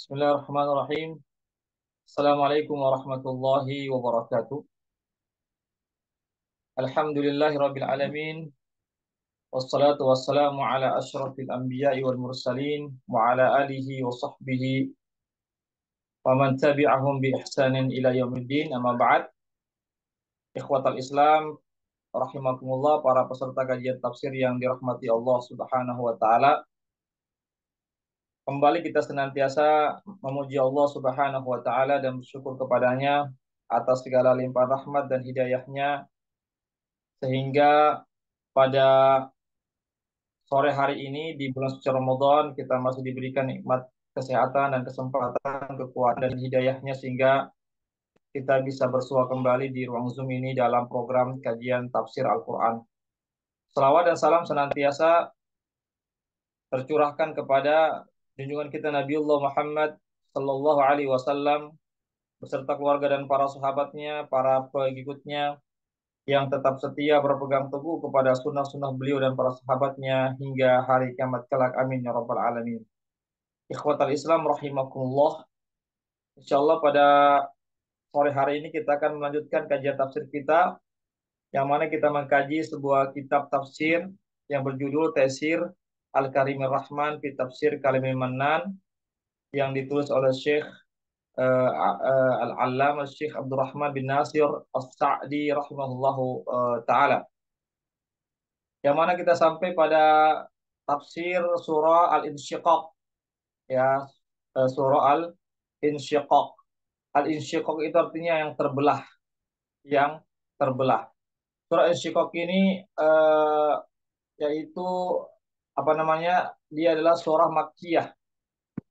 Bismillahirrahmanirrahim. Assalamualaikum warahmatullahi wabarakatuh. Alhamdulillahirabbil alamin. Wassalatu wassalamu ala asyrafil anbiya'i wal mursalin wa ala alihi wa sahbihi wa man tabi'ahum bi ihsanin ila yaumiddin. Amma ba'd. Ikhwatal Islam rahimakumullah, para peserta kajian tafsir yang dirahmati Allah Subhanahu wa taala. Kembali kita senantiasa memuji Allah Subhanahu wa taala dan bersyukur kepadanya atas segala limpahan rahmat dan hidayahnya, sehingga pada sore hari ini di bulan suci Ramadan kita masih diberikan nikmat kesehatan dan kesempatan, kekuatan dan hidayahnya, sehingga kita bisa bersua kembali di ruang Zoom ini dalam program kajian tafsir Al-Quran. Selawat dan salam senantiasa tercurahkan kepada junjungan kita Nabiullah Muhammad Sallallahu Alaihi Wasallam beserta keluarga dan para sahabatnya, para pengikutnya yang tetap setia berpegang teguh kepada sunnah-sunnah beliau dan para sahabatnya hingga hari kiamat kelak. Amin ya rabbal alamin. Ikhwatal Islam rahimakumullah. Insyaallah pada sore hari ini kita akan melanjutkan kajian tafsir kita, yang mana kita mengkaji sebuah kitab tafsir yang berjudul Taisir Al-Karimir Rahman fi Tafsir Kalimil Mannan, yang ditulis oleh Syekh Al-Allamah Syekh Abdurrahman bin Nasir As-Sa'di rahimahullahu taala. Yang mana kita sampai pada tafsir surah Al-Insyiqaq, ya, surah Al-Insyiqaq. Al-Insyiqaq itu artinya yang terbelah, yang terbelah. Surah Al-Insyiqaq ini yaitu apa namanya? Dia adalah surah Makkiyah.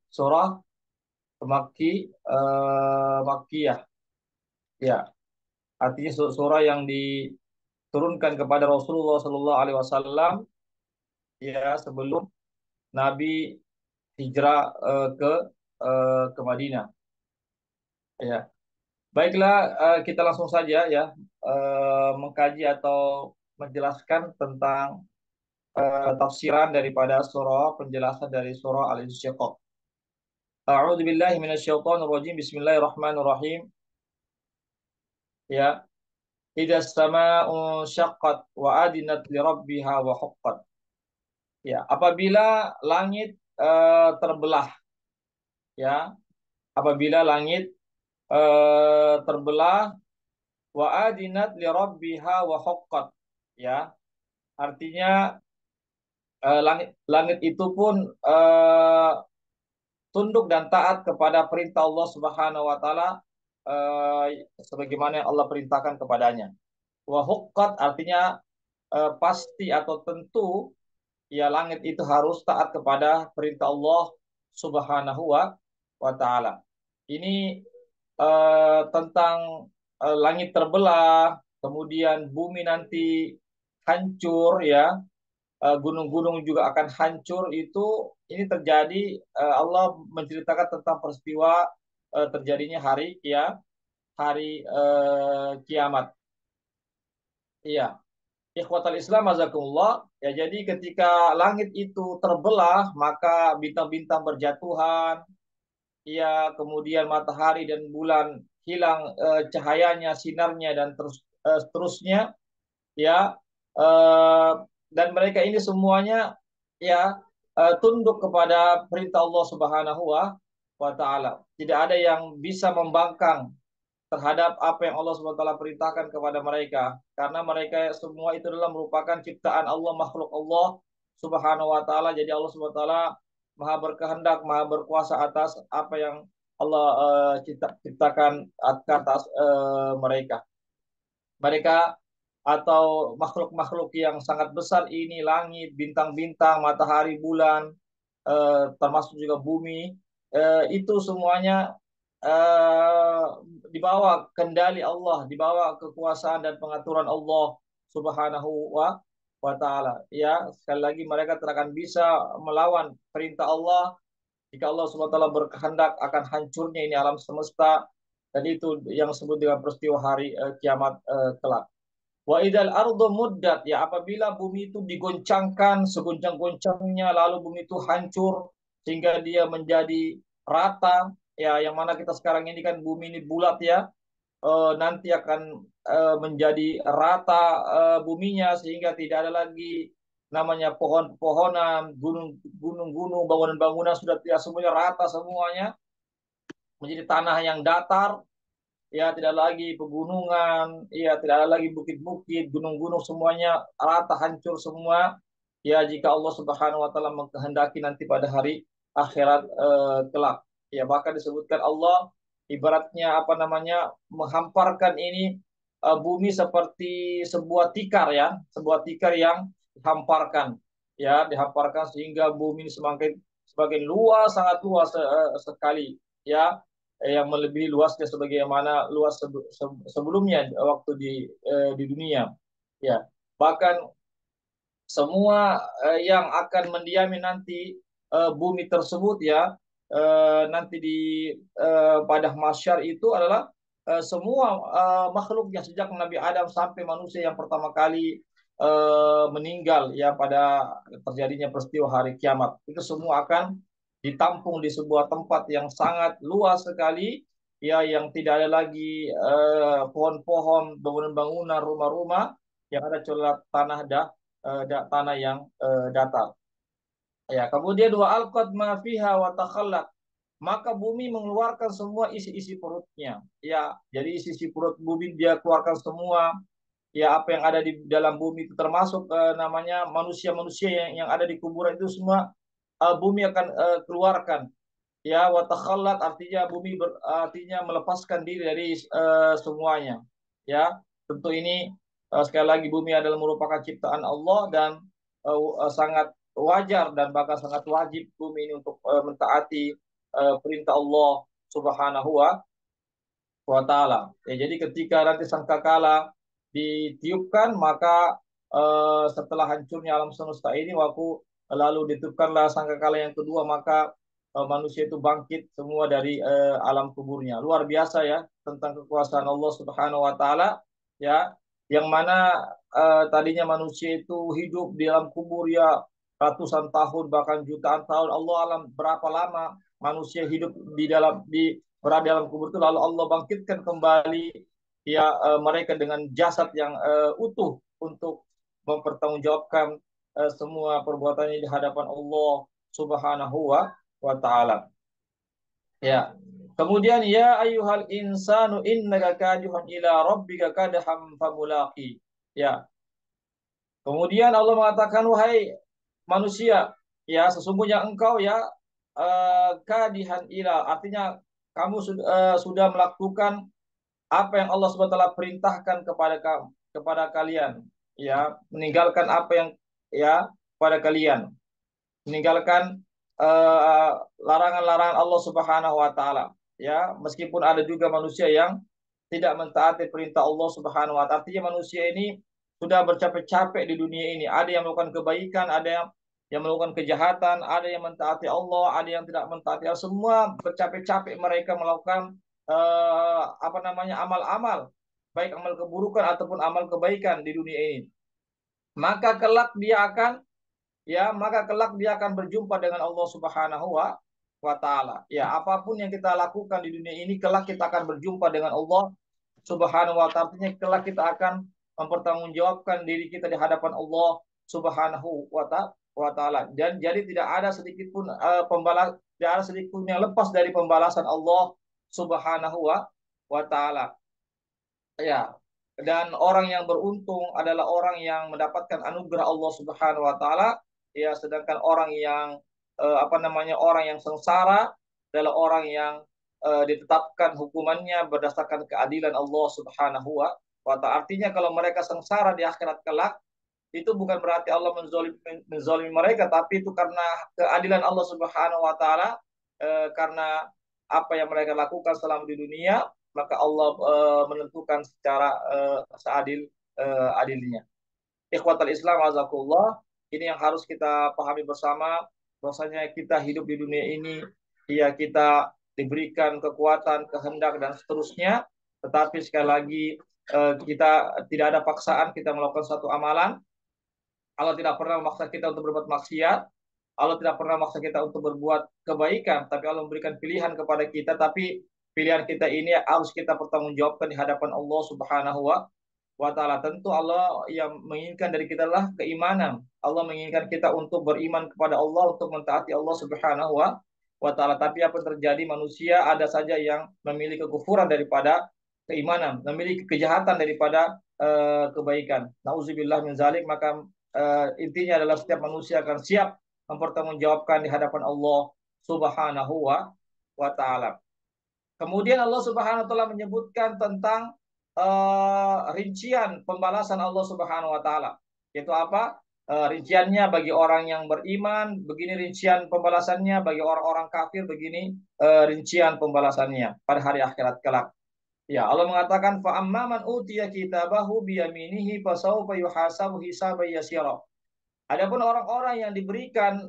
Surah Makkiyah. Ya, artinya surah yang diturunkan kepada Rasulullah Sallallahu Alaihi Wasallam, ya, sebelum Nabi hijrah ke Madinah. Ya, baiklah, kita langsung saja ya mengkaji atau menjelaskan tentang tafsiran daripada surah, penjelasan dari surah Al-Insyiqaq. A'udzu billahi minasyaitonir rajim. Bismillahirrahmanirrahim. Ya, idas sama'u syaqqat wa adinat li rabbiha wa huqqat. Ya, apabila langit terbelah, ya, apabila langit terbelah, wa adinat li rabbiha wa huqqat, ya, artinya langit itu pun tunduk dan taat kepada perintah Allah Subhanahu wa taala, sebagaimana yang Allah perintahkan kepadanya. Wa huqqat artinya pasti atau tentu, ya, langit itu harus taat kepada perintah Allah Subhanahu wa taala. Ini tentang langit terbelah, kemudian bumi nanti hancur, ya, gunung-gunung juga akan hancur. Ini terjadi, Allah menceritakan tentang peristiwa terjadinya hari kiamat. Iya, ikhwatal Islam azakumullah. Ya, jadi ketika langit itu terbelah, maka bintang-bintang berjatuhan, ya, kemudian matahari dan bulan hilang cahayanya, sinarnya, dan seterusnya, ya. Eh, dan mereka ini semuanya, ya, tunduk kepada perintah Allah Subhanahu wa taala. Tidak ada yang bisa membangkang terhadap apa yang Allah Subhanahu wa taala perintahkan kepada mereka, karena mereka semua itu adalah merupakan ciptaan Allah, makhluk Allah Subhanahu wa taala. Jadi Allah Subhanahu wa taala Maha berkehendak, Maha berkuasa atas apa yang Allah ciptakan atas mereka. Mereka atau makhluk-makhluk yang sangat besar ini, langit, bintang-bintang, matahari, bulan, termasuk juga bumi, itu semuanya eh, dibawa kendali Allah, dibawa kekuasaan dan pengaturan Allah Subhanahu wa taala. Ya, sekali lagi mereka tidak akan bisa melawan perintah Allah jika Allah Subhanahu wa taala berkehendak akan hancurnya ini alam semesta, dan itu yang disebut dengan peristiwa hari kiamat kelak. Wa idal ardu muddat, ya, apabila bumi itu digoncangkan segoncang-goncangnya, lalu bumi itu hancur sehingga dia menjadi rata, ya, yang mana kita sekarang ini kan bumi ini bulat ya, nanti akan menjadi rata buminya, sehingga tidak ada lagi namanya pohon-pohonan, gunung-gunung, bangunan-bangunan, sudah tidak semuanya rata semuanya, menjadi tanah yang datar, ya, tidak lagi pegunungan, ya, tidak ada lagi bukit-bukit, gunung-gunung, semuanya rata, hancur semua. Ya, jika Allah Subhanahu wa taala mengkehendaki nanti pada hari akhirat kelak. Ya, bahkan disebutkan Allah ibaratnya apa namanya, menghamparkan ini bumi seperti sebuah tikar, ya, sebuah tikar yang dihamparkan, ya, dihamparkan sehingga bumi ini semakin luas, sangat luas sekali, ya, yang melebihi luasnya sebagaimana luas sebelumnya waktu di dunia, ya. Bahkan semua yang akan mendiami nanti bumi tersebut, ya, nanti di pada mahsyar itu adalah semua makhluknya, sejak Nabi Adam sampai manusia yang pertama kali meninggal, ya, pada terjadinya peristiwa hari kiamat, itu semua akan ditampung di sebuah tempat yang sangat luas sekali, ya, yang tidak ada lagi pohon-pohon, bangunan-bangunan, rumah-rumah, yang ada cuma tanah tanah yang datar. Ya, kemudian dua alqad ma fiha wa takhallaq. Maka bumi mengeluarkan semua isi-isi perutnya. Ya, jadi isi-isi perut bumi dia keluarkan semua. Ya, apa yang ada di dalam bumi itu termasuk namanya manusia-manusia yang ada di kuburan itu semua bumi akan keluarkan. Ya, wa takhallaq artinya bumi artinya melepaskan diri dari semuanya. Ya, tentu ini sekali lagi bumi adalah merupakan ciptaan Allah, dan sangat wajar dan bahkan sangat wajib bumi ini untuk mentaati perintah Allah Subhanahu wa taala. Ya, jadi ketika nanti sangkakala ditiupkan, maka setelah hancurnya alam semesta ini, waktu lalu ditiupkanlah sangkakala yang kedua, maka manusia itu bangkit semua dari alam kuburnya. Luar biasa ya tentang kekuasaan Allah Subhanahu wa taala, ya, yang mana tadinya manusia itu hidup di alam kubur, ya, ratusan tahun bahkan jutaan tahun. Allah alam berapa lama manusia hidup berada dalam kubur itu, lalu Allah bangkitkan kembali, ya, mereka dengan jasad yang utuh untuk mempertanggungjawabkan semua perbuatannya di hadapan Allah Subhanahu wa taala. Ya. Kemudian ya ayyuhal insanu innaka kadihun ila rabbika kadham famulaqi. Ya. Kemudian Allah mengatakan, wahai manusia, ya, sesungguhnya engkau, ya, kadihan ila, artinya kamu sudah melakukan apa yang Allah SWT perintahkan kepada kalian, ya, meninggalkan apa yang, ya, kepada kalian, meninggalkan larangan-larangan Allah Subhanahu wa taala, ya, meskipun ada juga manusia yang tidak mentaati perintah Allah Subhanahu wa taala. Artinya manusia ini sudah bercapek-capek di dunia ini. Ada yang melakukan kebaikan, ada yang melakukan kejahatan, ada yang mentaati Allah, ada yang tidak mentaati Allah. Semua bercapek-capek mereka melakukan apa namanya, amal-amal, baik amal keburukan ataupun amal kebaikan di dunia ini. Maka kelak dia akan maka kelak dia akan berjumpa dengan Allah Subhanahu wa taala. Ya, apapun yang kita lakukan di dunia ini, kelak kita akan berjumpa dengan Allah Subhanahu wa taala. Artinya kelak kita akan mempertanggungjawabkan diri kita di hadapan Allah Subhanahu wa taala. Dan jadi tidak ada sedikit pun tidak ada sedikit pun yang lepas dari pembalasan Allah Subhanahu wa taala. Ya. Dan orang yang beruntung adalah orang yang mendapatkan anugerah Allah Subhanahu wa taala, ya, sedangkan orang yang apa namanya, orang yang sengsara adalah orang yang ditetapkan hukumannya berdasarkan keadilan Allah Subhanahu wa taala. Artinya kalau mereka sengsara di akhirat kelak, itu bukan berarti Allah menzalimi mereka, tapi itu karena keadilan Allah Subhanahu wa taala, karena apa yang mereka lakukan selama di dunia, maka Allah menentukan secara adilnya. Ikhwatal Islam azakullah, ini yang harus kita pahami bersama, bahwasanya kita hidup di dunia ini, ya, kita diberikan kekuatan, kehendak dan seterusnya, tetapi sekali lagi kita tidak ada paksaan kita melakukan satu amalan. Allah tidak pernah memaksa kita untuk berbuat maksiat, Allah tidak pernah maksa kita untuk berbuat kebaikan, tapi Allah memberikan pilihan kepada kita, tapi pilihan kita ini harus kita pertanggungjawabkan di hadapan Allah Subhanahu wa taala. Tentu Allah yang menginginkan dari kita adalah keimanan. Allah menginginkan kita untuk beriman kepada Allah, untuk mentaati Allah Subhanahu wa taala. Tapi apa yang terjadi, manusia ada saja yang memilih kekufuran daripada keimanan, memilih kejahatan daripada kebaikan. Nauzubillah min zalik. Maka intinya adalah setiap manusia akan siap mempertanggungjawabkan di hadapan Allah Subhanahu wa taala. Kemudian Allah Subhanahu wa taala menyebutkan tentang rincian pembalasan Allah Subhanahu wa taala. Yaitu apa? Rinciannya bagi orang yang beriman, begini rincian pembalasannya, bagi orang-orang kafir begini rincian pembalasannya pada hari akhirat kelak. Ya, Allah mengatakan fa amman utiya kitabahu biyaminihi fasawfa yuhasabu hisaban yasira. Adapun orang-orang yang diberikan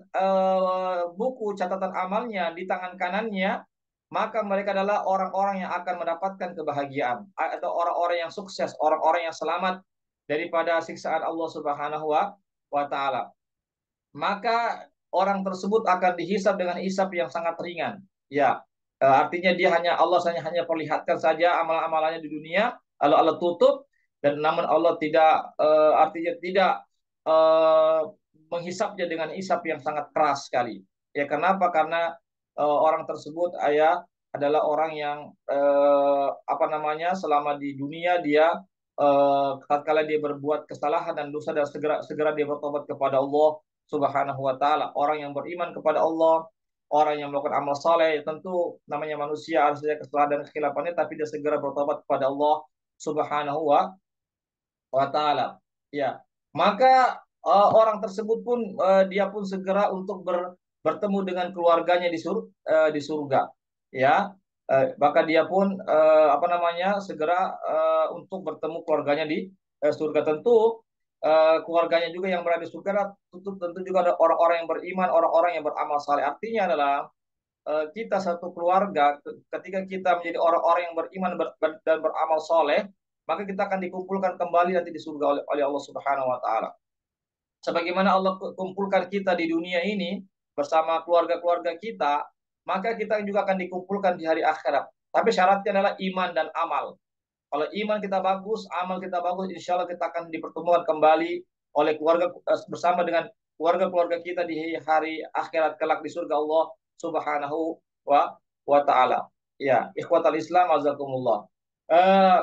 buku catatan amalnya di tangan kanannya, maka mereka adalah orang-orang yang akan mendapatkan kebahagiaan atau orang-orang yang sukses, orang-orang yang selamat daripada siksaan Allah Subhanahu wa taala. Maka orang tersebut akan dihisab dengan hisab yang sangat ringan. Ya, artinya dia hanya Allah hanya perlihatkan saja amal-amalannya di dunia, lalu Allah tutup, dan namun Allah tidak artinya tidak eh, menghisapnya dengan hisap yang sangat keras sekali. Ya, kenapa? Karena orang tersebut adalah orang yang apa namanya, selama di dunia dia tatkala dia berbuat kesalahan dan dosa, dan segera segera dia bertobat kepada Allah Subhanahu wa taala. Orang yang beriman kepada Allah, orang yang melakukan amal saleh, tentu namanya manusia harus saja kesalahan dan kekhilaafannya, tapi dia segera bertobat kepada Allah Subhanahu wa taala. Ya. Maka orang tersebut pun dia pun segera untuk bertemu dengan keluarganya di surga. Ya. Maka dia pun apa namanya, segera untuk bertemu keluarganya di surga. Tentu keluarganya juga yang berada di surga, tentu juga ada orang-orang yang beriman, orang-orang yang beramal saleh. Artinya adalah kita satu keluarga, ketika kita menjadi orang-orang yang beriman dan beramal soleh, maka kita akan dikumpulkan kembali nanti di surga oleh Allah Subhanahu wa taala. Sebagaimana Allah kumpulkan kita di dunia ini bersama keluarga-keluarga kita, maka kita juga akan dikumpulkan di hari akhirat. Tapi syaratnya adalah iman dan amal. Kalau iman kita bagus, amal kita bagus, insya Allah kita akan dipertemukan kembali oleh keluarga bersama dengan keluarga-keluarga kita di hari akhirat kelak di surga Allah Subhanahu wa taala. Ya, ikhwatal Islam azakumullah. Eh,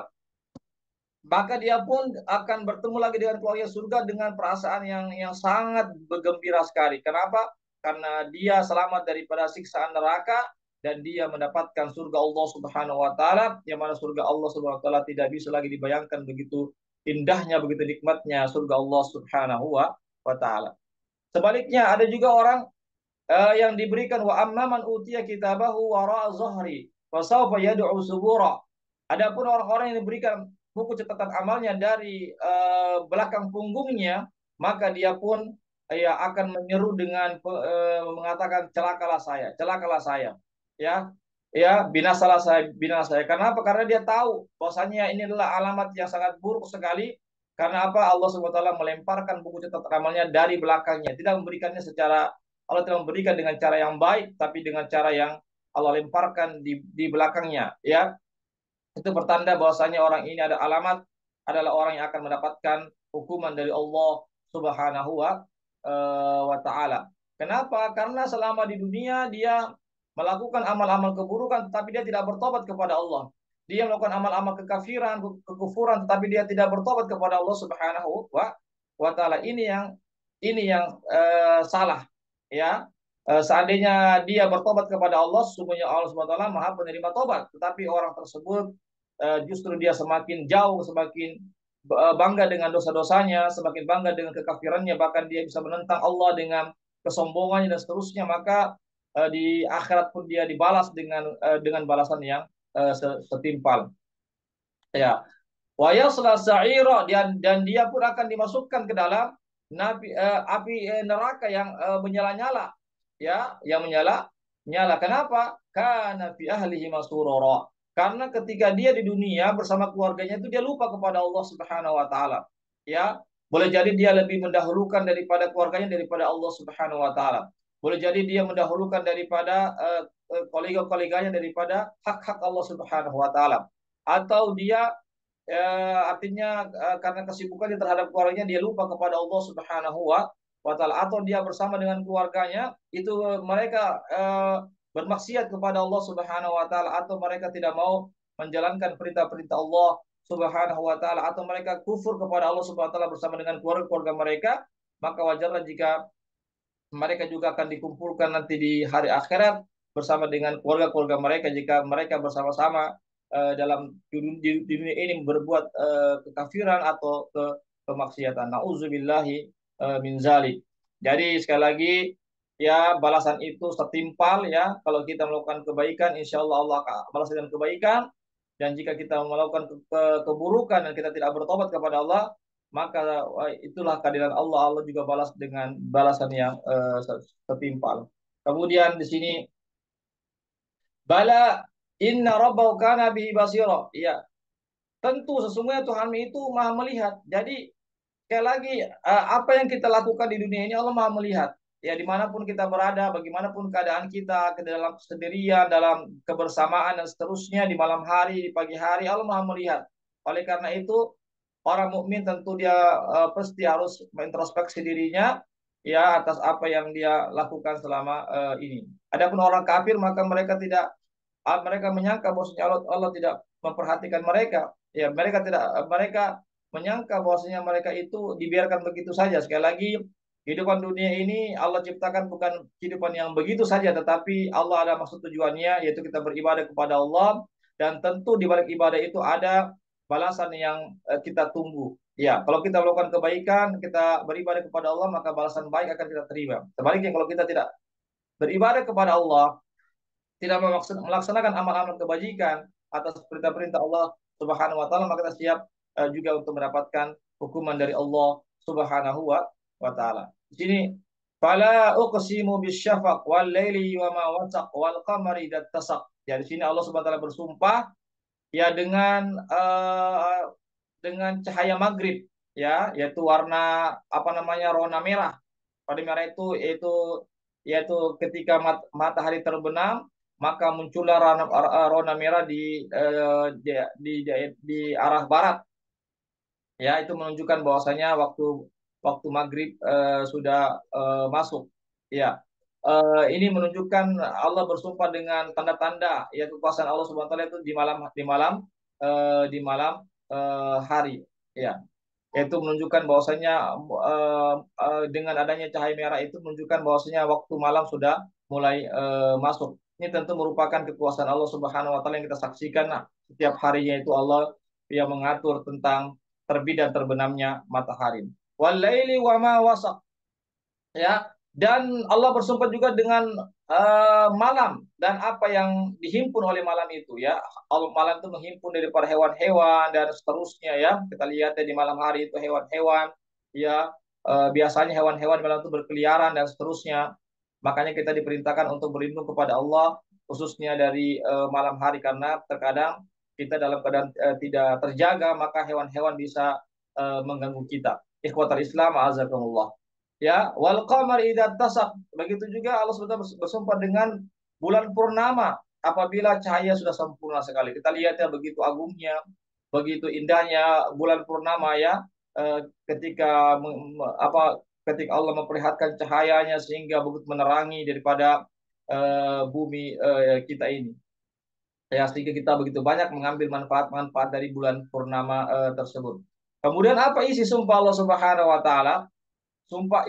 Maka dia pun akan bertemu lagi dengan keluarga surga dengan perasaan yang sangat bergembira sekali. Kenapa? Karena dia selamat daripada siksaan neraka dan dia mendapatkan surga Allah Subhanahu wa taala, yang mana surga Allah Subhanahu wa taala tidak bisa lagi dibayangkan, begitu indahnya, begitu nikmatnya surga Allah Subhanahu wa taala. Sebaliknya ada juga orang yang diberikan wa amman utiya kitabahu wara zahri fa sawfa yad'u subura. Adapun orang-orang yang diberikan buku catatan amalnya dari belakang punggungnya, maka dia pun ya akan menyeru dengan mengatakan celakalah saya, ya, ya binasalah saya, binasa saya. Karena apa? Karena dia tahu bahwasanya ini adalah alamat yang sangat buruk sekali. Karena apa? Allah SWT melemparkan buku catatan amalnya dari belakangnya, tidak memberikannya secara, Allah tidak memberikan dengan cara yang baik, tapi dengan cara yang Allah lemparkan di belakangnya, ya. Itu pertanda bahwasanya orang ini ada alamat, adalah orang yang akan mendapatkan hukuman dari Allah Subhanahu wa taala. Kenapa? Karena selama di dunia dia melakukan amal-amal keburukan tetapi dia tidak bertobat kepada Allah. Dia melakukan amal-amal kekafiran, kekufuran, tetapi dia tidak bertobat kepada Allah Subhanahu wa taala. Ini yang salah, ya. Seandainya dia bertobat kepada Allah, sesungguhnya Allah Subhanahu wa taala Maha penerima tobat. Tetapi orang tersebut justru dia semakin jauh, semakin bangga dengan dosa-dosanya, semakin bangga dengan kekafirannya, bahkan dia bisa menentang Allah dengan kesombongannya dan seterusnya. Maka di akhirat pun dia dibalas dengan balasan yang setimpal. Ya, wa yasla sa'ira, dan dia pun akan dimasukkan ke dalam api neraka yang menyala-nyala, ya, yang menyala-nyala. Kenapa? Karena fi ahlihi masurara. Karena ketika dia di dunia bersama keluarganya itu dia lupa kepada Allah Subhanahu wa taala. Ya, boleh jadi dia lebih mendahulukan daripada keluarganya daripada Allah Subhanahu wa taala. Boleh jadi dia mendahulukan daripada kolega-koleganya daripada hak-hak Allah Subhanahu wa taala. Atau dia artinya karena kesibukannya terhadap keluarganya dia lupa kepada Allah Subhanahu wa taala, atau dia bersama dengan keluarganya itu mereka bermaksiat kepada Allah Subhanahu wa taala, atau mereka tidak mau menjalankan perintah-perintah Allah Subhanahu wa taala, atau mereka kufur kepada Allah Subhanahu wa taala bersama dengan keluarga-keluarga mereka, maka wajarlah jika mereka juga akan dikumpulkan nanti di hari akhirat bersama dengan keluarga-keluarga mereka jika mereka bersama-sama dalam di dunia ini berbuat kekafiran atau kemaksiatan. Nauzubillahi min zalik. Jadi sekali lagi ya balasan itu setimpal ya. Kalau kita melakukan kebaikan, insya Allah Allah akan balas dengan kebaikan. Dan jika kita melakukan keburukan dan kita tidak bertobat kepada Allah, maka itulah keadilan Allah. Allah juga balas dengan balasan yang setimpal. Kemudian di sini bala inna rabbahu kana bihi basira. Iya, tentu sesungguhnya Tuhan itu Maha melihat. Jadi sekali lagi apa yang kita lakukan di dunia ini Allah Maha melihat. Ya dimanapun kita berada, bagaimanapun keadaan kita, ke dalam kesendirian, dalam kebersamaan dan seterusnya, di malam hari, di pagi hari, Allah Maha melihat. Oleh karena itu orang mukmin tentu dia pasti harus mengintrospeksi dirinya ya atas apa yang dia lakukan selama ini. Adapun orang kafir maka mereka tidak mereka menyangka bahwasanya Allah tidak memperhatikan mereka. Ya, mereka menyangka bahwasanya mereka itu dibiarkan begitu saja. Sekali lagi, kehidupan dunia ini Allah ciptakan bukan kehidupan yang begitu saja, tetapi Allah ada maksud tujuannya, yaitu kita beribadah kepada Allah, dan tentu di balik ibadah itu ada balasan yang kita tunggu. Ya, kalau kita melakukan kebaikan, kita beribadah kepada Allah, maka balasan baik akan kita terima. Sebaliknya kalau kita tidak beribadah kepada Allah, tidak melaksanakan amal-amal kebajikan atas perintah-perintah Allah Subhanahu wa taala, maka kita siap juga untuk mendapatkan hukuman dari Allah Subhanahu wa taala. Di sini fala uqsimu bisyafaq wal laili wa ma wasaq wal qamari idza tasaq. Ya di sini Allah Subhanahu wa taala bersumpah ya dengan cahaya maghrib ya, yaitu warna apa namanya, warna merah. Pada merah itu yaitu ketika matahari terbenam maka muncullah warna merah di arah barat. Ya, itu menunjukkan bahwasanya waktu maghrib sudah masuk. Ya, ini menunjukkan Allah bersumpah dengan tanda-tanda ya kekuasaan Allah Subhanahu wa taala itu di malam hari. Ya, yaitu menunjukkan bahwasanya dengan adanya cahaya merah itu menunjukkan bahwasanya waktu malam sudah mulai masuk. Ini tentu merupakan kekuasaan Allah Subhanahu wa taala yang kita saksikan. Nah, setiap harinya itu Allah yang mengatur tentang terbit dan terbenamnya matahari. Walaili wa ma wasaq. Ya, dan Allah bersumpah juga dengan malam dan apa yang dihimpun oleh malam itu ya. Malam itu menghimpun daripada hewan-hewan dan seterusnya ya. Kita lihat ya, di malam hari itu hewan-hewan ya, biasanya hewan-hewan malam itu berkeliaran dan seterusnya. Makanya kita diperintahkan untuk berlindung kepada Allah khususnya dari malam hari, karena terkadang kita dalam keadaan tidak terjaga maka hewan-hewan bisa mengganggu kita. Ikhwatal Islam azakumullah. Ya, wal qamar idza tasak. Begitu juga Allah SWT bersumpah dengan bulan purnama apabila cahaya sudah sempurna sekali. Kita lihat ya begitu agungnya, begitu indahnya bulan purnama ya, ketika ketika Allah memperlihatkan cahayanya sehingga begitu menerangi daripada bumi kita ini. Ya, sehingga kita begitu banyak mengambil manfaat-manfaat dari bulan purnama tersebut. Kemudian apa isi sumpah Allah Subhanahu wa taala? Sumpah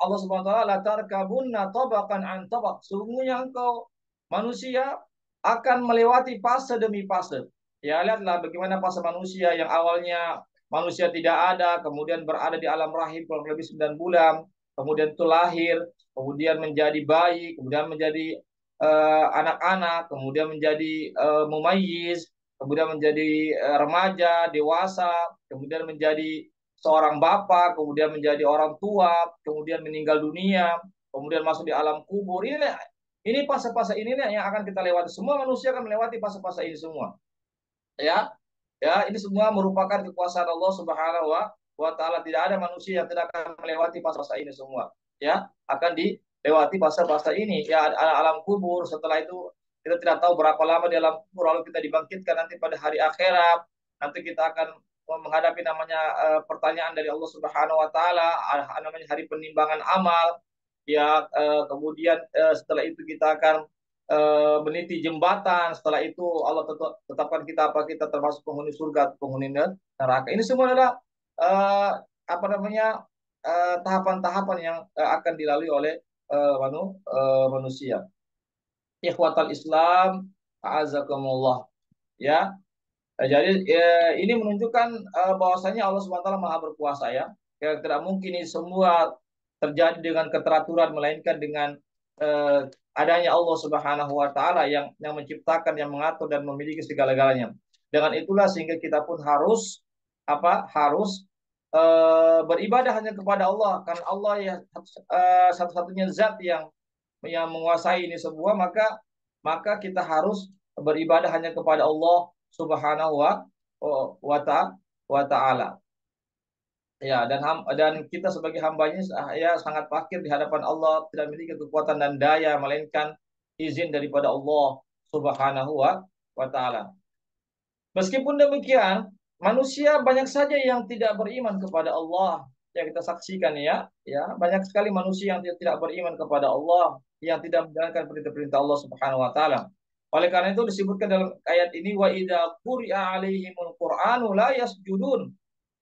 Allah Subhanahu wa taala, la tarkabunna tabaqan an tabaq. Sungguhnya engkau manusia akan melewati fase demi fase. Ya, lihatlah bagaimana fase manusia yang awalnya manusia tidak ada, kemudian berada di alam rahim kurang lebih 9 bulan, kemudian itu lahir, kemudian menjadi bayi, kemudian menjadi anak-anak, kemudian menjadi mumayyiz, kemudian menjadi remaja, dewasa, kemudian menjadi seorang bapak, kemudian menjadi orang tua, kemudian meninggal dunia, kemudian masuk di alam kubur. Ini fase-fase ini nih yang akan kita lewati. Semua manusia akan melewati fase-fase ini semua. Ya, ya, ini semua merupakan kekuasaan Allah Subhanahu wa taala. Tidak ada manusia yang tidak akan melewati fase-fase ini semua. Ya, akan lewati fase-fase ini ya, alam kubur. Setelah itu kita tidak tahu berapa lama di alam kubur, lalu kita dibangkitkan nanti pada hari akhirat. Nanti kita akan menghadapi namanya pertanyaan dari Allah Subhanahu wa taala, namanya hari penimbangan amal. Ya, kemudian setelah itu kita akan meniti jembatan. Setelah itu Allah tetapkan kita apa kita termasuk penghuni surga atau penghuni neraka. Ini semua adalah uh, apa namanya tahapan-tahapan yang akan dilalui oleh manusia. Ikhwatal Islam, a'azakumullah. Ya, jadi ini menunjukkan bahwasanya Allah SWT Maha berkuasa ya. Tidak mungkin ini semua terjadi dengan keteraturan, melainkan dengan adanya Allah Subhanahu wa taala yang menciptakan, yang mengatur dan memiliki segala-galanya. Dengan itulah sehingga kita pun harus apa? Harus beribadah hanya kepada Allah, karena Allah ya satu-satunya zat yang menguasai ini semua, maka kita harus beribadah hanya kepada Allah Subhanahu wa taala. Ya, dan kita sebagai hambanya ya sangat fakir di hadapan Allah, tidak memiliki kekuatan dan daya melainkan izin daripada Allah Subhanahu wa taala. Meskipun demikian, manusia banyak saja yang tidak beriman kepada Allah. Ya, kita saksikan ya banyak sekali manusia yang tidak beriman kepada Allah, yang tidak menjalankan perintah-perintah Allah Subhanahu wa taala. Oleh karena itu disebutkan dalam ayat ini wa idza quri'a 'alaihimul qur'anu la yasjudun.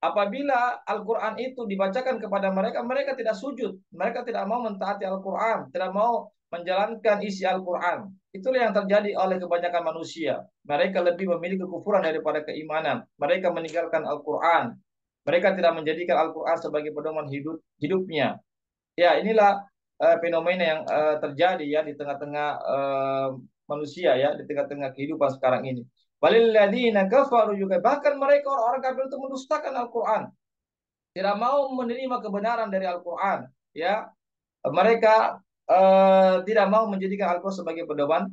Apabila Al-Qur'an itu dibacakan kepada mereka, mereka tidak sujud, mereka tidak mau mentaati Al-Qur'an, tidak mau menjalankan isi Al-Qur'an. Itulah yang terjadi oleh kebanyakan manusia. Mereka lebih memilih kekufuran daripada keimanan. Mereka meninggalkan Al-Quran. Mereka tidak menjadikan Al-Quran sebagai pedoman hidupnya. Ya, inilah fenomena yang terjadi ya di tengah-tengah manusia ya, di tengah-tengah kehidupan sekarang ini. Walilladzina kafaru juga, bahkan mereka orang-orang kafir itu mendustakan Al-Quran, tidak mau menerima kebenaran dari Al-Quran. Ya, mereka tidak mau menjadikan Al-Quran sebagai pedoman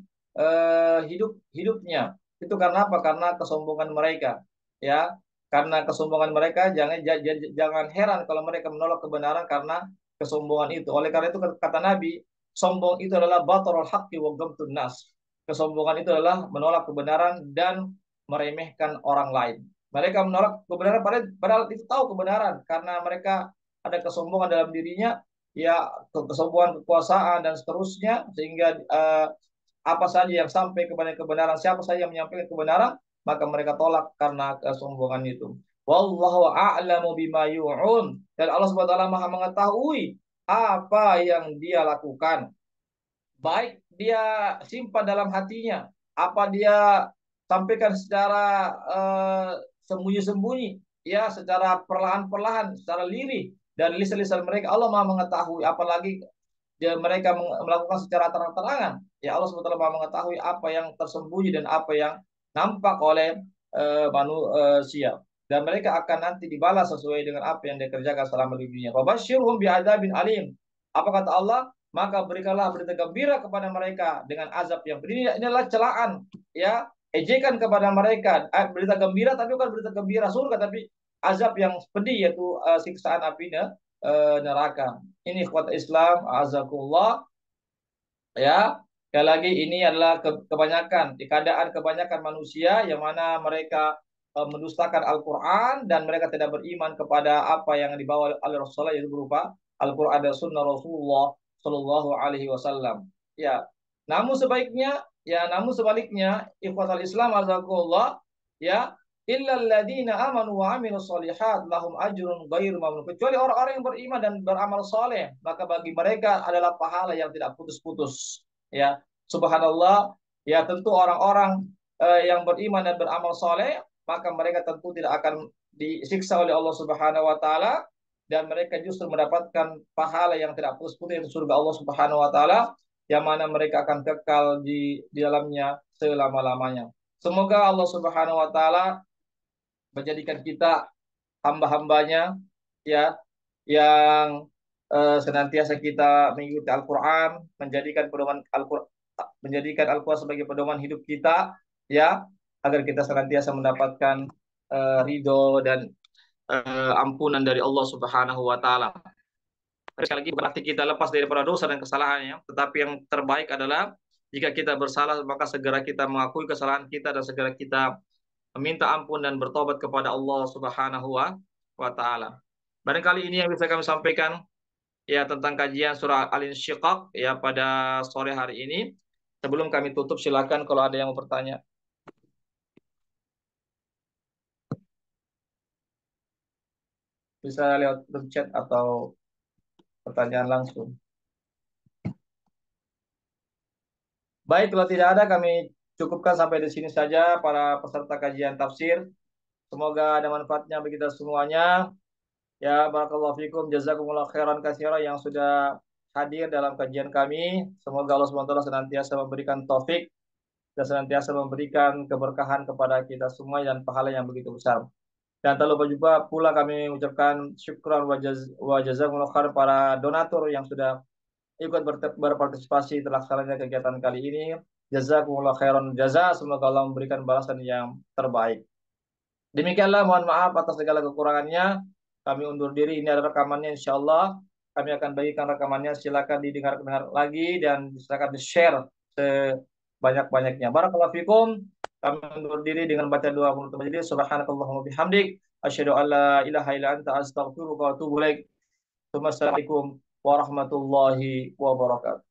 hidupnya. Itu karena apa? Karena kesombongan mereka. Ya, karena kesombongan mereka, jangan heran kalau mereka menolak kebenaran karena kesombongan itu. Oleh karena itu kata Nabi, sombong itu adalah batarul haqqi wa ghamtun nas. Kesombongan itu adalah menolak kebenaran dan meremehkan orang lain. Mereka menolak kebenaran padahal itu tahu kebenaran, karena mereka ada kesombongan dalam dirinya, ya, kesombongan kekuasaan dan seterusnya, sehingga apa saja yang sampai kepada kebenaran, siapa saja yang menyampaikan kebenaran, maka mereka tolak karena kesombongan itu. Wallahu a'lamu bima yu'un, dan Allah Subhanahu wa taala Maha mengetahui apa yang dia lakukan, baik dia simpan dalam hatinya, apa dia sampaikan secara sembunyi-sembunyi, ya, secara perlahan-perlahan, secara lirih dan lisan-lisan mereka. Allah Maha mengetahui, apalagi mereka melakukan secara terang-terangan. Ya, Allah SWT Maha mengetahui apa yang tersembunyi dan apa yang nampak oleh manusia. Dan mereka akan nanti dibalas sesuai dengan apa yang dikerjakan selama di dunia. Wabasyirhum bi'adzabin alim. Apa kata Allah? Maka berikanlah berita gembira kepada mereka dengan azab yang pedih. Ini adalah celaan, ya, ejekan kepada mereka. Berita gembira, tapi bukan berita gembira surga, tapi azab yang pedih, yaitu siksaan api neraka. Ini kuat Islam, azakullah. Ya, sekali lagi ini adalah kebanyakan di keadaan kebanyakan manusia yang mana mereka mendustakan Al-Quran, dan mereka tidak beriman kepada apa yang dibawa oleh Rasulullah, yaitu berupa Al-Quran dan Sunnah Rasulullah Shallallahu Alaihi Wasallam. Ya, namun sebaliknya, ikhwatal Islam azakullah, ya, illal ladzina amanu wa amilus solihat lahum ajrun ghairu mamnun. Kecuali orang-orang yang beriman dan beramal soleh, maka bagi mereka adalah pahala yang tidak putus-putus. Ya, subhanallah. Ya, tentu orang-orang yang beriman dan beramal soleh, maka mereka tentu tidak akan disiksa oleh Allah Subhanahu wa taala, dan mereka justru mendapatkan pahala yang tidak putus-putus, yaitu surga Allah Subhanahu wa taala, yang mana mereka akan kekal di dalamnya selama-lamanya. Semoga Allah Subhanahu wa taala menjadikan kita hamba-hambanya, ya, yang senantiasa kita mengikuti Al-Quran, menjadikan Al-Quran sebagai pedoman hidup kita, ya, agar kita senantiasa mendapatkan ridho dan ampunan dari Allah Subhanahu wa taala. Sekali lagi berarti kita lepas daripada dosa dan kesalahannya, tetapi yang terbaik adalah jika kita bersalah maka segera kita mengakui kesalahan kita dan segera kita meminta ampun dan bertobat kepada Allah Subhanahu wa taala. Barangkali ini yang bisa kami sampaikan ya tentang kajian surah Al-Insyiqaq ya pada sore hari ini. Sebelum kami tutup silakan kalau ada yang mau bertanya. Bisa lewat grup chat atau pertanyaan langsung. Baik, kalau tidak ada kami cukupkan sampai di sini saja para peserta kajian tafsir. Semoga ada manfaatnya bagi kita semuanya. Ya, barakallahu fikum, jazakumullah khairan katsira yang sudah hadir dalam kajian kami. Semoga Allah SWT senantiasa memberikan taufik dan senantiasa memberikan keberkahan kepada kita semua dan pahala yang begitu besar. Dan tak lupa juga pula kami mengucapkan syukran wa jazakumullah khairan para donatur yang sudah ikut berpartisipasi terlaksananya kegiatan kali ini. Jazakumullah khairan jaza, semoga Allah memberikan balasan yang terbaik. Demikianlah, mohon maaf atas segala kekurangannya. Kami undur diri, ini adalah rekamannya insya Allah. Kami akan bagikan rekamannya, silakan didengar-dengar lagi dan silakan di-share sebanyak-banyaknya. Barakallahu fikum. Kami undur diri dengan baca doa penutup majelis. Subhanakallahumma bihamdik. Asyhadu an la ilaha illa anta astaghfiruka wa atubu ilaik. Wassalamualaikum warahmatullahi wabarakatuh.